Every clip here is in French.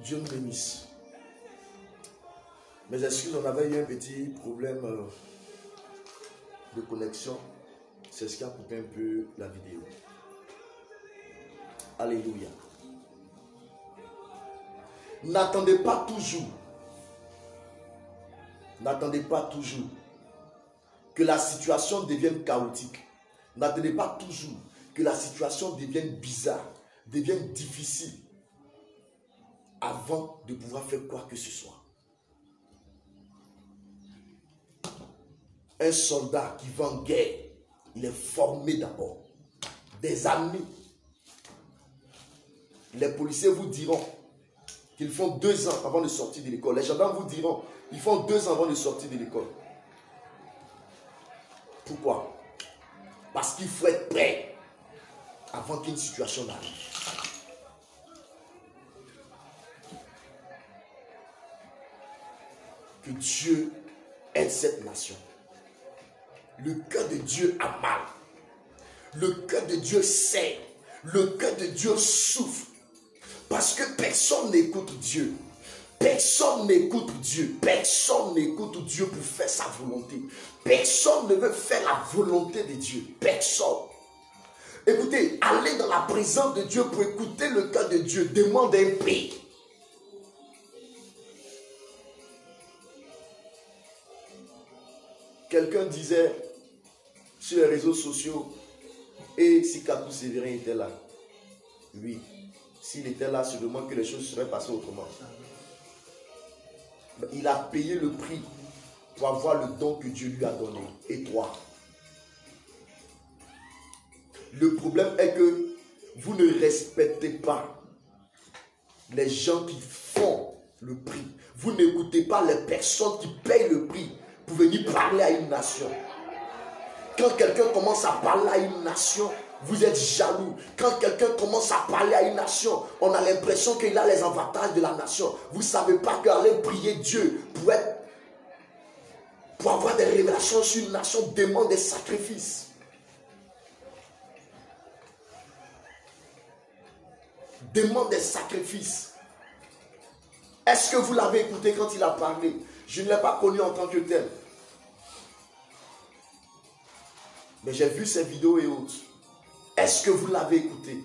Dieu nous bénisse. Mes excuses, on avait eu un petit problème de connexion. C'est ce qui a coupé un peu la vidéo. Alléluia. N'attendez pas toujours que la situation devienne chaotique. N'attendez pas toujours que la situation devienne bizarre, devienne difficile avant de pouvoir faire quoi que ce soit. Un soldat qui va en guerre, il est formé d'abord. Des amis. Les policiers vous diront qu'ils font 2 ans avant de sortir de l'école. Les gendarmes vous diront qu'ils font 2 ans avant de sortir de l'école. Pourquoi? Parce qu'il faut être prêt avant qu'une situation n'arrive. Que Dieu aide cette nation. Le cœur de Dieu a mal. Le cœur de Dieu saigne. Le cœur de Dieu souffre. Parce que personne n'écoute Dieu. Personne n'écoute Dieu. Personne n'écoute Dieu pour faire sa volonté. Personne ne veut faire la volonté de Dieu. Personne. Écoutez, allez dans la présence de Dieu pour écouter le cœur de Dieu. Demande un prix. Quelqu'un disait sur les réseaux sociaux, et si Katou Sévérin était là, oui, s'il était là, c'est demande que les choses seraient passées autrement. Il a payé le prix pour avoir le don que Dieu lui a donné. Et toi? Le problème est que vous ne respectez pas les gens qui font le prix. Vous n'écoutez pas les personnes qui payent le prix pour venir parler à une nation. Quand quelqu'un commence à parler à une nation, vous êtes jaloux. Quand quelqu'un commence à parler à une nation, on a l'impression qu'il a les avantages de la nation. Vous ne savez pas qu'aller prier Dieu pour avoir des révélations sur une nation demande des sacrifices. Demande des sacrifices. Est-ce que vous l'avez écouté quand il a parlé? Je ne l'ai pas connu en tant que tel. Mais j'ai vu ses vidéos et autres. Est-ce que vous l'avez écouté?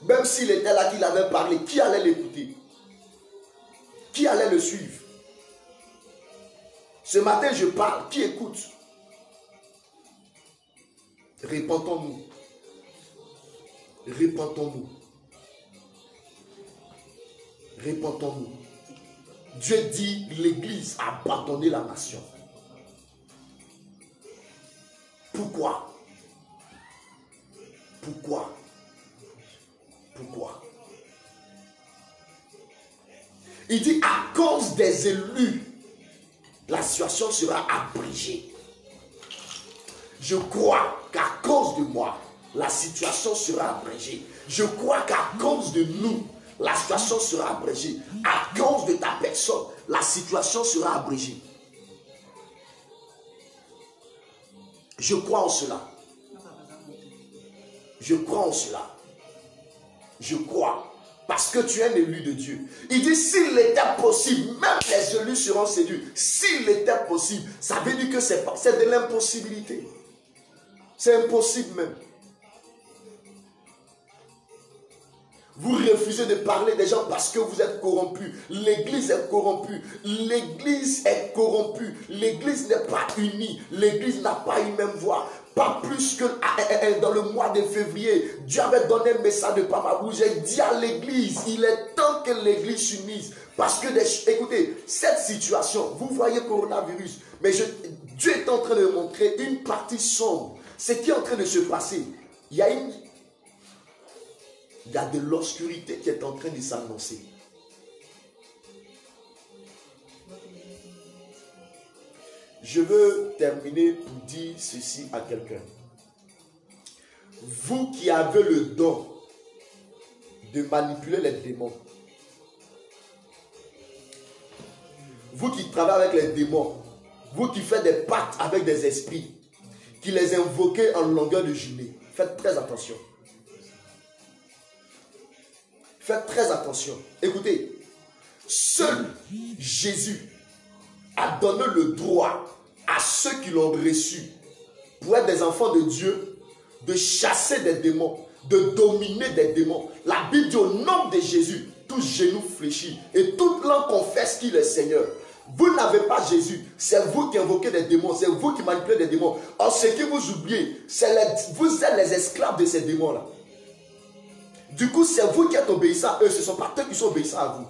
Même s'il était là, qu'il avait parlé, qui allait l'écouter? Qui allait le suivre? Ce matin, je parle. Qui écoute? Répentons-nous. Répentons-nous. Répentons-nous. Dieu dit, l'Église a abandonné la nation. Pourquoi? Pourquoi? Pourquoi? Il dit, à cause des élus, la situation sera abrégée. Je crois qu'à cause de moi, la situation sera abrégée. Je crois qu'à cause de nous, la situation sera abrégée. À cause de ta personne, la situation sera abrégée. Je crois en cela. Je crois en cela. Je crois. Parce que tu es un élu de Dieu. Il dit, s'il était possible, même les élus seront séduits. S'il était possible, ça veut dire que c'est de l'impossibilité. C'est impossible même. Vous refusez de parler des gens parce que vous êtes corrompus. L'église est corrompue. L'église est corrompue. L'église n'est pas unie. L'église n'a pas une même voix. Pas plus que dans le mois de février, Dieu avait donné un message de Pamabou. J'ai dit à l'église, il est temps que l'église s'unisse. Parce que, écoutez, cette situation, vous voyez coronavirus, mais Dieu est en train de montrer une partie sombre. Ce qui est en train de se passer, il y a de l'obscurité qui est en train de s'annoncer. Je veux terminer pour dire ceci à quelqu'un. Vous qui avez le don de manipuler les démons, vous qui travaillez avec les démons, vous qui faites des pactes avec des esprits, qui les invoquez en longueur de journée, faites très attention. Faites très attention. Écoutez, seul Jésus a donné le droit à ceux qui l'ont reçu pour être des enfants de Dieu, de chasser des démons, de dominer des démons. La Bible dit au nom de Jésus, tout genou fléchit et toute langue confesse qu'il est Seigneur. Vous n'avez pas Jésus, c'est vous qui invoquez des démons, c'est vous qui manipulez des démons. Or, ce que vous oubliez, vous êtes les esclaves de ces démons-là. Du coup, c'est vous qui êtes obéissants à eux, ce ne sont pas eux qui sont obéissants à vous.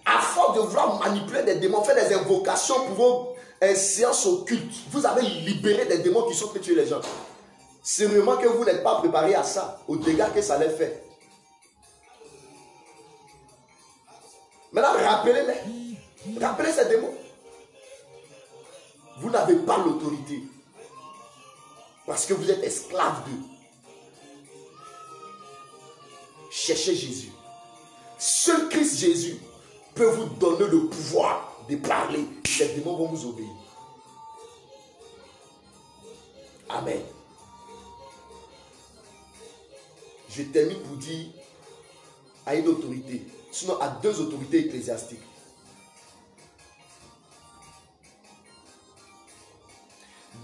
À force de vouloir manipuler des démons, faire des invocations pour vos séances occultes, vous avez libéré des démons qui sont prêts à tuer les gens. C'est vraiment que vous n'êtes pas préparé à ça, aux dégâts que ça les fait. Maintenant, rappelez-les. Rappelez ces démons. Vous n'avez pas l'autorité. Parce que vous êtes esclave d'eux. Cherchez Jésus. Seul Christ Jésus peut vous donner le pouvoir de parler. Ces démons vont vous obéir. Amen. Je termine pour dire à une autorité, sinon à deux autorités ecclésiastiques.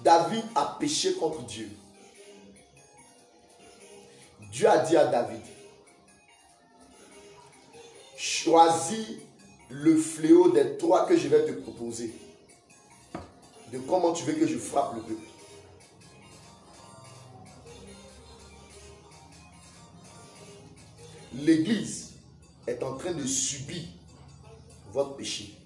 David a péché contre Dieu. Dieu a dit à David, choisis le fléau des trois que je vais te proposer. De comment tu veux que je frappe le peuple. L'Église est en train de subir votre péché.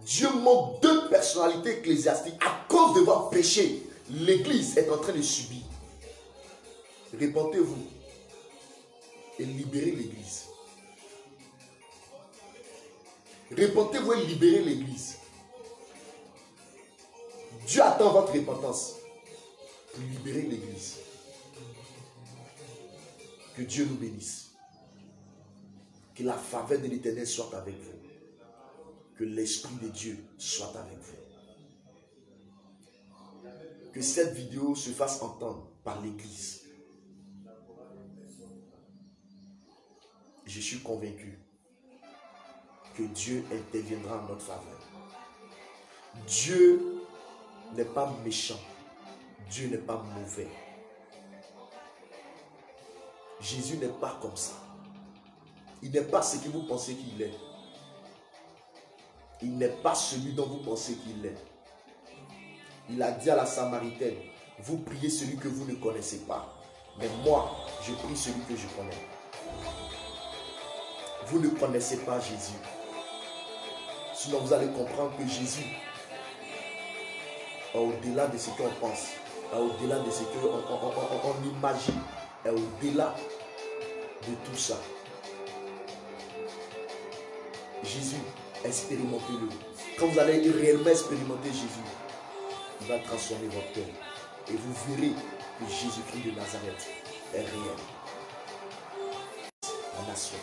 Dieu manque deux personnalités ecclésiastiques. À cause de votre péché, l'Église est en train de subir. Répentez-vous et libérez l'Église. Répentez-vous et libérez l'Église. Dieu attend votre repentance pour libérer l'Église. Que Dieu nous bénisse. Que la faveur de l'Éternel soit avec vous. Que l'Esprit de Dieu soit avec vous. Que cette vidéo se fasse entendre par l'Église. Je suis convaincu que Dieu interviendra en notre faveur. Dieu n'est pas méchant. Dieu n'est pas mauvais. Jésus n'est pas comme ça. Il n'est pas ce que vous pensez qu'il est. Il n'est pas celui dont vous pensez qu'il est. Il a dit à la Samaritaine, vous priez celui que vous ne connaissez pas. Mais moi, je prie celui que je connais. Vous ne connaissez pas Jésus. Sinon, vous allez comprendre que Jésus est au-delà de ce qu'on pense, est au-delà de ce qu'on imagine, est au-delà de tout ça. Jésus, expérimentez-le. Quand vous allez réellement expérimenter Jésus, il va transformer votre cœur. Et vous verrez que Jésus-Christ de Nazareth est réel. La nation.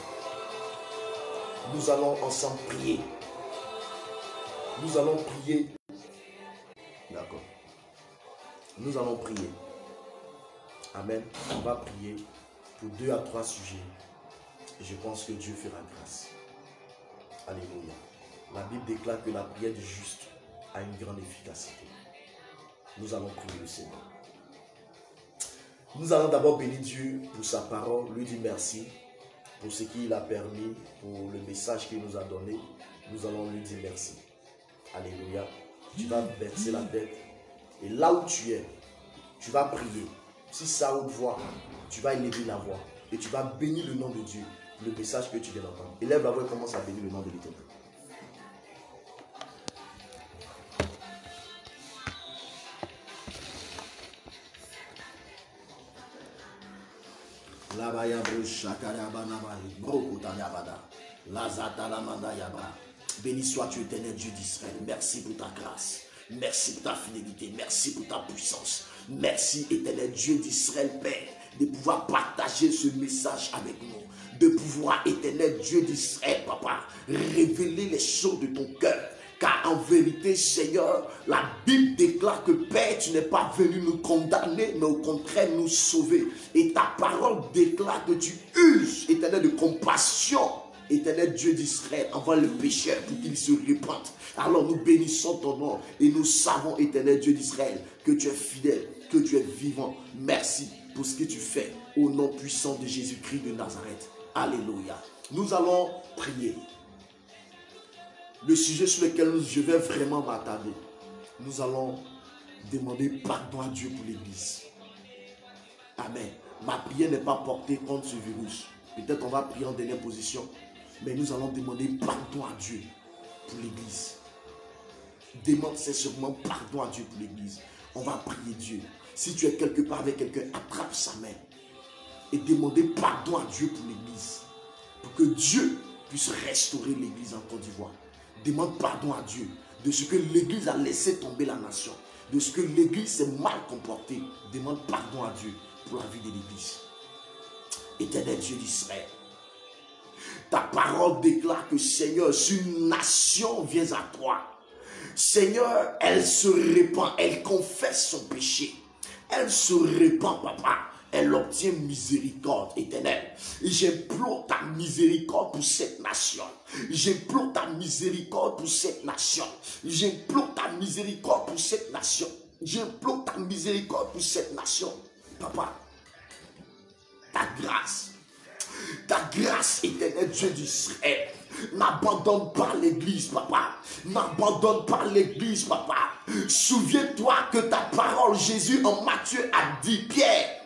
Nous allons ensemble prier. Nous allons prier. D'accord. Nous allons prier. Amen. On va prier pour 2 à 3 sujets. Et je pense que Dieu fera grâce. Alléluia. La Bible déclare que la prière du juste a une grande efficacité. Nous allons prier le Seigneur. Nous allons d'abord bénir Dieu pour sa parole, lui dire merci pour ce qu'il a permis, pour le message qu'il nous a donné. Nous allons lui dire merci. Alléluia. Tu vas baisser la tête et là où tu es, tu vas prier. Si ça haute voix, tu vas élever la voix et tu vas bénir le nom de Dieu, le message que tu viens d'entendre. Élève la voix et commence à bénir le nom de l'Éternel. Béni sois-tu, éternel Dieu d'Israël. Merci pour ta grâce. Merci pour ta fidélité. Merci pour ta puissance. Merci, éternel Dieu d'Israël, Père, de pouvoir partager ce message avec nous. De pouvoir, éternel Dieu d'Israël, Papa, révéler les choses de ton cœur. Car en vérité, Seigneur, la Bible déclare que Père, tu n'es pas venu nous condamner, mais au contraire nous sauver. Et ta parole déclare que tu uses, Éternel, de compassion, Éternel Dieu d'Israël, envers le pécheur pour qu'il se répande. Alors nous bénissons ton nom et nous savons, Éternel Dieu d'Israël, que tu es fidèle, que tu es vivant. Merci pour ce que tu fais au nom puissant de Jésus-Christ de Nazareth. Alléluia. Nous allons prier. Le sujet sur lequel je vais vraiment m'attarder, nous allons demander pardon à Dieu pour l'Église. Amen. Ma prière n'est pas portée contre ce virus. Peut-être on va prier en dernière position, mais nous allons demander pardon à Dieu pour l'Église. Demande sincèrement pardon à Dieu pour l'Église. On va prier Dieu. Si tu es quelque part avec quelqu'un, attrape sa main et demandez pardon à Dieu pour l'Église. Pour que Dieu puisse restaurer l'Église en Côte d'Ivoire. Demande pardon à Dieu de ce que l'Église a laissé tomber la nation. De ce que l'Église s'est mal comportée. Demande pardon à Dieu pour la vie de l'Église. Éternel Dieu d'Israël, ta parole déclare que Seigneur, si une nation vient à toi, Seigneur, elle se répand, elle confesse son péché. Elle se répand, papa. Elle obtient miséricorde éternelle. J'implore ta miséricorde pour cette nation. J'implore ta miséricorde pour cette nation. J'implore ta miséricorde pour cette nation. J'implore ta miséricorde pour cette nation. Papa, ta grâce éternelle Dieu d'Israël, n'abandonne pas l'église, papa. N'abandonne pas l'église, papa. Souviens-toi que ta parole, Jésus en Matthieu a dit, Pierre,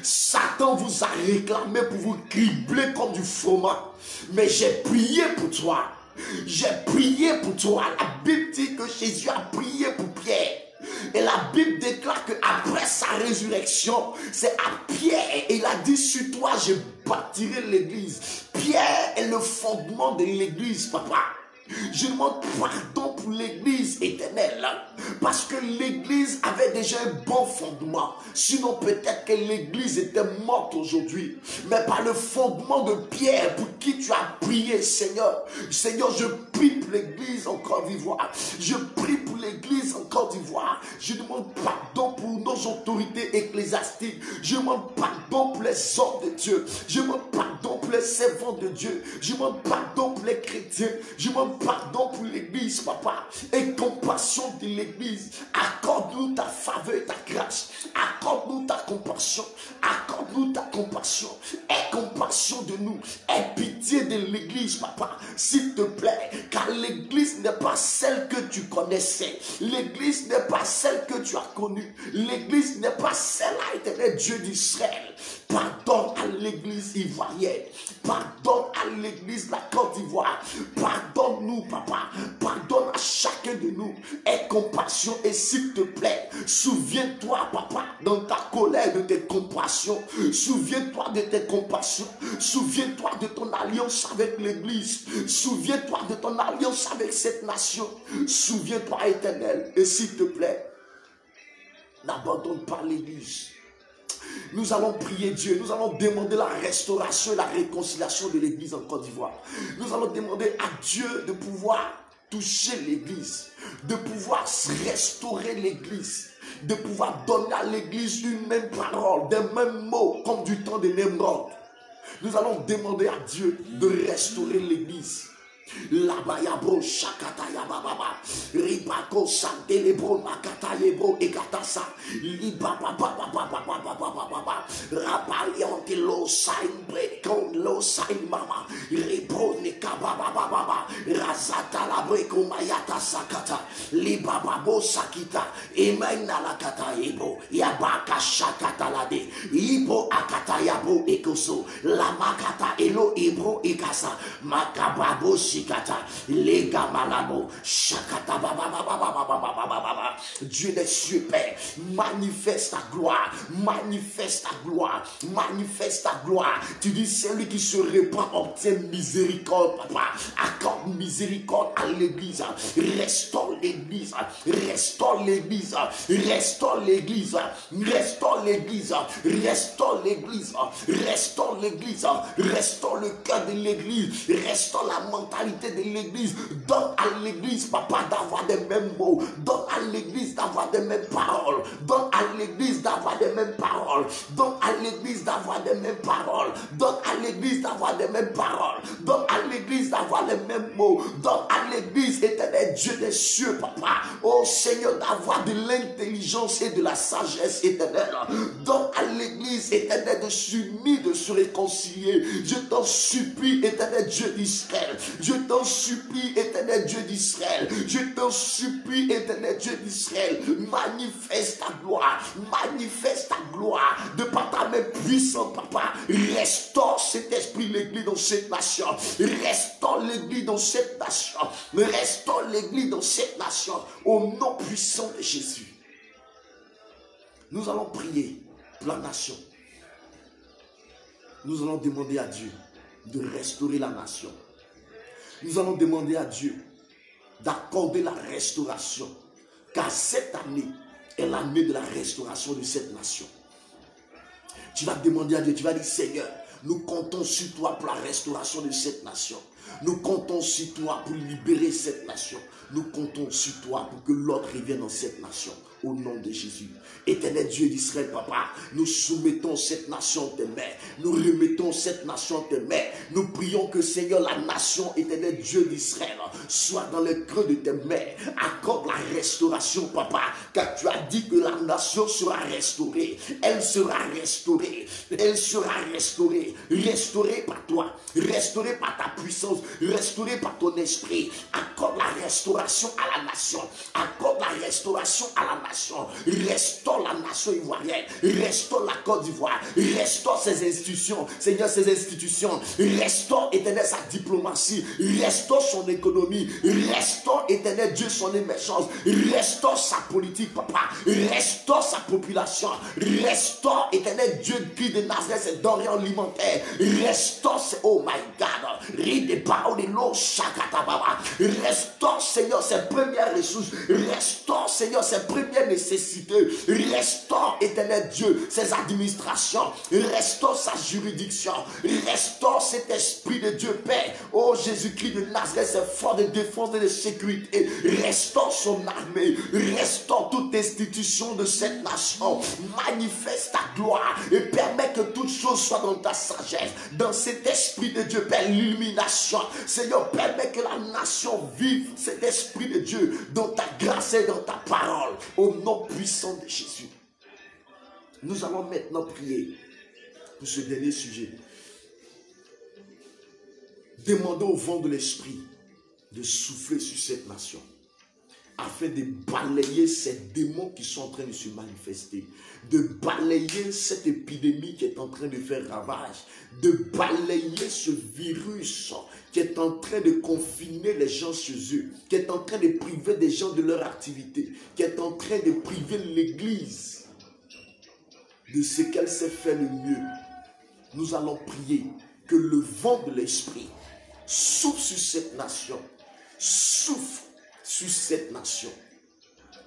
Satan vous a réclamé pour vous cribler comme du froment. Mais j'ai prié pour toi. J'ai prié pour toi. La Bible dit que Jésus a prié pour Pierre. Et la Bible déclare qu'après sa résurrection, c'est à Pierre. Et il a dit, sur toi, je bâtirai l'église. Pierre est le fondement de l'église, papa. Je demande pardon pour l'église éternelle. Parce que l'église avait déjà un bon fondement. Sinon peut-être que l'église était morte aujourd'hui. Mais par le fondement de Pierre pour qui tu as prié, Seigneur. Seigneur, je prie pour l'église en Côte d'Ivoire. Je prie pour l'église en Côte d'Ivoire. Je demande pardon pour nos autorités ecclésiastiques. Je demande pardon pour les hommes de Dieu. Je demande pardon pour les servants de Dieu. Je demande pardon pour les chrétiens. Je demande pardon pour l'église, papa, et compassion de l'église. Accorde-nous ta faveur et ta grâce. Accorde-nous ta compassion. Accorde-nous ta compassion. Aie compassion de nous. Aie pitié de l'église, papa, s'il te plaît. Car l'église n'est pas celle que tu connaissais. L'église n'est pas celle que tu as connue. L'église n'est pas celle à éternel Dieu d'Israël. Pardonne à l'église ivoirienne. Pardonne à l'église de la Côte d'Ivoire. Pardonne-nous, papa. Pardonne à chacun de nous. Aie compassion et s'il te plaît, souviens-toi, papa, dans ta colère de tes compassions. Souviens-toi de tes compassions. Souviens-toi de ton alliance avec l'église. Souviens-toi de ton alliance avec cette nation. Souviens-toi, éternel, et s'il te plaît, n'abandonne pas l'église. Nous allons prier Dieu, nous allons demander la restauration et la réconciliation de l'église en Côte d'Ivoire. Nous allons demander à Dieu de pouvoir toucher l'église, de pouvoir restaurer l'église, de pouvoir donner à l'église une même parole, des mêmes mots comme du temps de Nemrod. Nous allons demander à Dieu de restaurer l'église. Labayabro shakataya bababa ribako santelebro makatayebro ekatasa libaba baba baba baba baba rapaliante lo sain brekon lo sain mama rebro nekababa baba razata la breko mayata sakata libaba bo sakita emaina la katayebro yabaka shakata lade ibo akatayabo ekoso la makata elo ibro ekasa makababo Shikata, Lega Malabo, Shakata Baba Baba Baba Baba Baba Baba, Dieu des cieux, Père, manifeste ta gloire, manifeste ta gloire, manifeste ta gloire. Tu dis, celui qui se répand obtient miséricorde, papa. Accorde miséricorde à l'église. Restaure l'église, restaure l'église, restaure l'église, restaure l'église, restaure l'église, restaure l'église, restaure le cœur de l'église, restaure la mentalité de l'église. Donne à l'église, papa, d'avoir des mêmes mots. Donne à l'église d'avoir des mêmes paroles. Donne à l'église d'avoir des mêmes paroles. Donne à l'église d'avoir des mêmes paroles. Donne à l'église d'avoir des mêmes paroles. Donne à l'église d'avoir les mêmes mots. Donne à l'église, éternel Dieu des cieux, papa. Oh Seigneur, d'avoir de l'intelligence et de la sagesse éternelle. Donne à l'église, éternel, de s'unir, de se réconcilier. Je t'en supplie, éternel Dieu d'Israël. Je t'en supplie, éternel Dieu d'Israël. Je t'en supplie, éternel Dieu d'Israël. Manifeste ta gloire. Manifeste ta gloire. De par ta main puissante, papa. Restaure cet esprit, l'église dans cette nation. Restaure l'église dans cette nation. Restaure l'église dans cette nation. Au nom puissant de Jésus. Nous allons prier pour la nation. Nous allons demander à Dieu de restaurer la nation. Nous allons demander à Dieu d'accorder la restauration. Car cette année est l'année de la restauration de cette nation. Tu vas demander à Dieu, tu vas dire, Seigneur, nous comptons sur toi pour la restauration de cette nation. Nous comptons sur toi pour libérer cette nation. Nous comptons sur toi pour que l'ordre revienne dans cette nation. Au nom de Jésus. Éternel Dieu d'Israël, papa, nous soumettons cette nation en tes mains. Nous remettons cette nation en tes mains. Nous prions que, Seigneur, la nation, éternel Dieu d'Israël, soit dans le creux de tes mains. Accorde la restauration, papa, car tu as dit que la nation sera restaurée. Elle sera restaurée. Elle sera restaurée. Restaurée par toi. Restaurée par ta puissance. Restaurée par ton esprit. Accorde la restauration à la nation. Accorde la restauration à la nation. Restaure la nation ivoirienne. Restaure la Côte d'Ivoire. Restaure ses institutions. Seigneur, ses institutions. Restaure, éternel, sa diplomatie. Restaure son économie. Restaure, éternel Dieu, son émergence. Restaure sa politique, papa. Restaure sa population. Restaure, éternel Dieu, qui de Nazareth, ses denrées alimentaires. Restaure, oh my God. Restaure, Seigneur, ses premières ressources. Restaure, Seigneur, ses premières nécessités. Restaure, éternel Dieu, ses administrations. Restaure sa juridiction. Restaure cet esprit de Dieu, Père. Oh Jésus-Christ de Nazareth, ses forces de défense et de sécurité. Restaure son armée. Restaure toute institution de cette nation. Manifeste ta gloire et permet que toutes choses soient dans ta sagesse. Dans cet esprit de Dieu, Père, l'illumination. Seigneur, permet que la nation vive cet esprit de Dieu dans ta grâce et dans ta parole. Au nom puissant de Jésus. Nous allons maintenant prier pour ce dernier sujet. Demandons au vent de l'esprit de souffler sur cette nation afin de balayer ces démons qui sont en train de se manifester, de balayer cette épidémie qui est en train de faire ravage, de balayer ce virus qui est en train de confiner les gens chez eux, qui est en train de priver des gens de leur activité, qui est en train de priver l'Église de ce qu'elle sait faire le mieux. Nous allons prier que le vent de l'esprit souffle sur cette nation, souffle sur cette nation,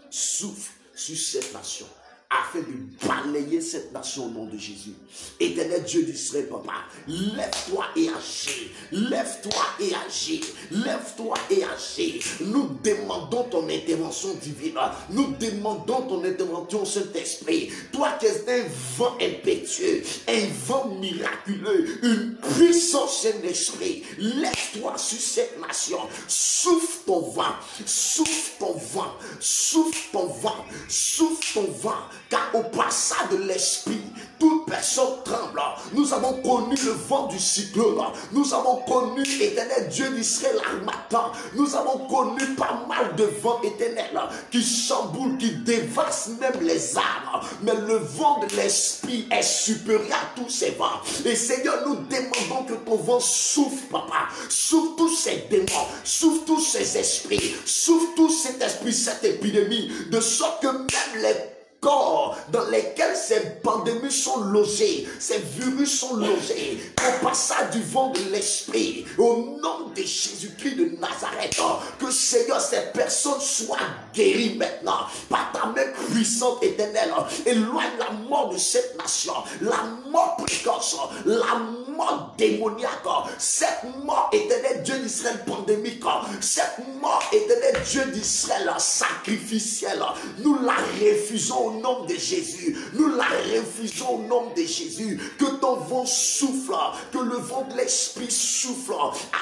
souffle sur cette nation, afin de balayer cette nation au nom de Jésus. Éternel Dieu d'Israël, papa, lève-toi et agis. Lève-toi et agis. Lève-toi et agis. Nous demandons ton intervention divine. Nous demandons ton intervention, Saint-Esprit. Toi qui es un vent impétueux, un vent miraculeux, une puissance Saint-Esprit. Lève-toi sur cette nation. Souffle ton vent. Souffle ton vent. Souffle ton vent. Souffle ton vent. car au passage de l'esprit, toute personne tremble. Nous avons connu le vent du cyclone. Nous avons connu, éternel Dieu d'Israël, l'armatan. Nous avons connu pas mal de vents éternels qui chamboulent, qui dévastent même les arbres. Mais le vent de l'esprit est supérieur à tous ces vents. Et Seigneur, nous demandons que ton vent souffle, papa. Souffle tous ces démons, souffle tous ces esprits, souffle tous cet esprit, cette épidémie, de sorte que même les corps dans lesquels ces pandémies sont logées, ces virus sont logés, au passage du vent de l'esprit, au nom de Jésus-Christ de Nazareth, que Seigneur, ces personnes soient guéries maintenant, par ta main puissante éternelle. Éloigne la mort de cette nation, la mort précoce, la mort démoniaque, cette mort éternelle Dieu d'Israël pandémique, cette mort éternelle Dieu d'Israël sacrificielle, nous la refusons au nom de Jésus. Nous la refusons au nom de Jésus. Que ton vent souffle, que le vent de l'esprit souffle,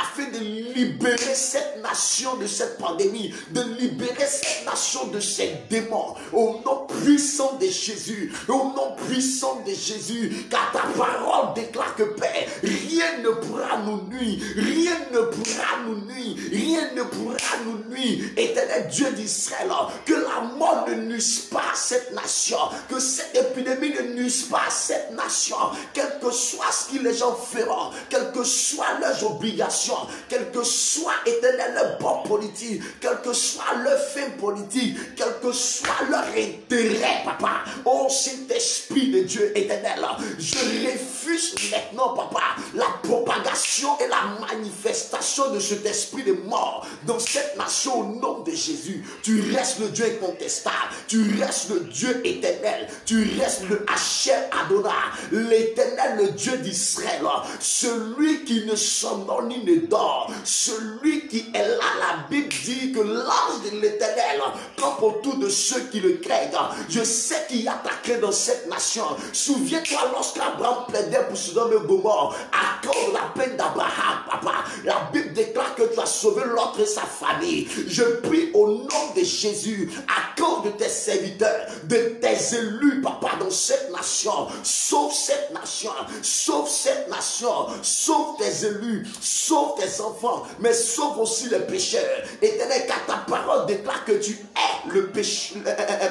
afin de libérer cette nation de cette pandémie, de libérer cette nation de ces démons. Au nom puissant de Jésus, au nom puissant de Jésus, car ta parole déclare que Père, rien ne pourra nous nuire, rien ne pourra nous nuire, rien ne pourra nous nuire. Éternel Dieu d'Israël, que la mort ne nuise pas à cette nation, que cette épidémie ne nuise pas à cette nation, quel que soit ce que les gens feront, quelles que soient leurs obligations, quel que soit éternel leur bord politique, quel que soit leur fin politique, quel que soit leur intérêt, papa. Oh Saint-Esprit de Dieu éternel, je refuse maintenant, papa, la propagation et la manifestation de cet esprit de mort dans cette nation au nom de Jésus. Tu restes le Dieu incontestable, tu restes le Dieu éternel, tu restes le Hachem Adonai, l'éternel, le Dieu d'Israël, celui qui ne s'endort ni ne dort, celui qui est là. La Bible dit que l'ange de l'éternel campe autour de ceux qui le craignent. Je sais qu'il y a ta crainte dans cette nation. Souviens-toi lorsqu'Abraham plaidait pour Sodome et Gomorrhe à cause de la peine d'Abraham, papa. La Bible déclare que tu as sauvé Lot et sa famille. Je prie au nom de Jésus, à cause de tes serviteurs, de tes élus, papa, dans cette nation. Sauve cette nation, sauve cette nation, sauve tes élus, sauve tes enfants, mais sauve aussi les pécheurs. Éternel, car ta parole déclare que tu hais le péché,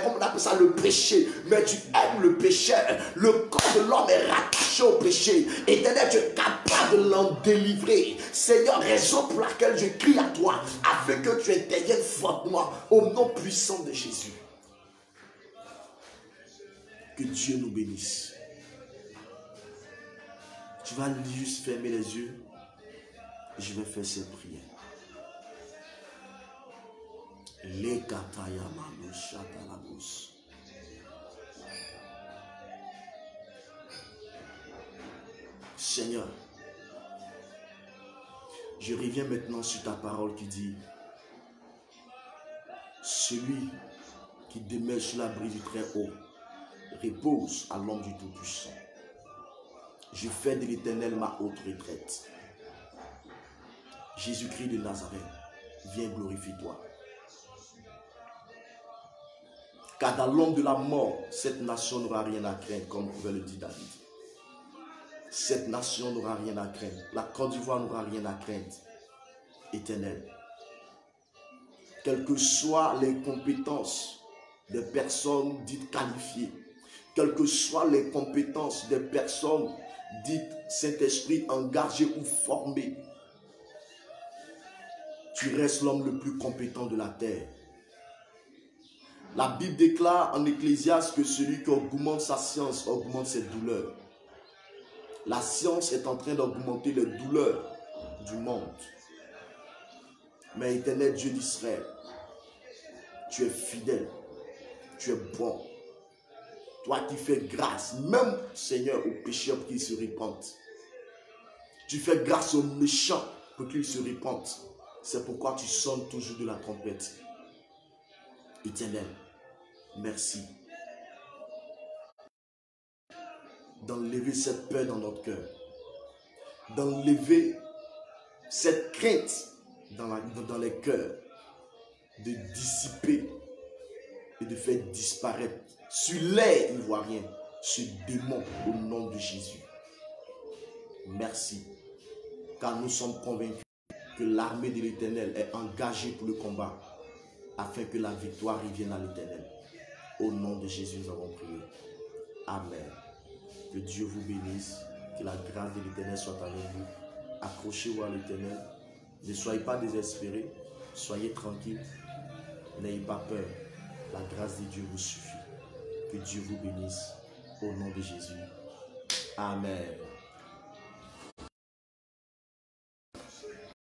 comment on appelle ça, le péché, mais tu aimes le pécheur. Le corps de l'homme est rattaché au péché. Éternel, tu es capable de l'en délivrer. Seigneur, raison pour laquelle je crie à toi, afin que tu interviennes fortement au nom puissant de Jésus. Que Dieu nous bénisse. Tu vas juste fermer les yeux et je vais faire cette prière. Les katayama chatalabos. Seigneur, je reviens maintenant sur ta parole qui dit: celui qui demeure sur l'abri du Très-Haut repose à l'ombre du Tout-Puissant. Je fais de l'Éternel ma haute retraite. Jésus-Christ de Nazareth, viens glorifie-toi. Car dans l'ombre de la mort, cette nation n'aura rien à craindre, comme pouvait le dire David. Cette nation n'aura rien à craindre. La Côte d'Ivoire n'aura rien à craindre. Éternel, quelles que soient les compétences des personnes dites qualifiées, quelles que soient les compétences des personnes dites Saint-Esprit engagées ou formées, tu restes l'homme le plus compétent de la terre. La Bible déclare en Ecclésiaste que celui qui augmente sa science augmente ses douleurs. La science est en train d'augmenter les douleurs du monde. Mais éternel Dieu d'Israël, tu es fidèle, tu es bon. Toi qui fais grâce, même Seigneur, aux pécheurs pour qu'ils se répandent. Tu fais grâce aux méchants pour qu'ils se répandent. C'est pourquoi tu sonnes toujours de la trompette. Éternel, merci d'enlever cette peur dans notre cœur, d'enlever cette crainte dans les cœurs, de dissiper et et de faire disparaître sur les Ivoiriens ce démon au nom de Jésus. Merci, car nous sommes convaincus que l'armée de l'Éternel est engagée pour le combat afin que la victoire revienne à l'Éternel. Au nom de Jésus, nous avons prié. Amen. Que Dieu vous bénisse, que la grâce de l'Éternel soit avec vous. Accrochez-vous à l'Éternel. Ne soyez pas désespérés, soyez tranquilles. N'ayez pas peur. La grâce de Dieu vous suffit. Que Dieu vous bénisse. Au nom de Jésus. Amen.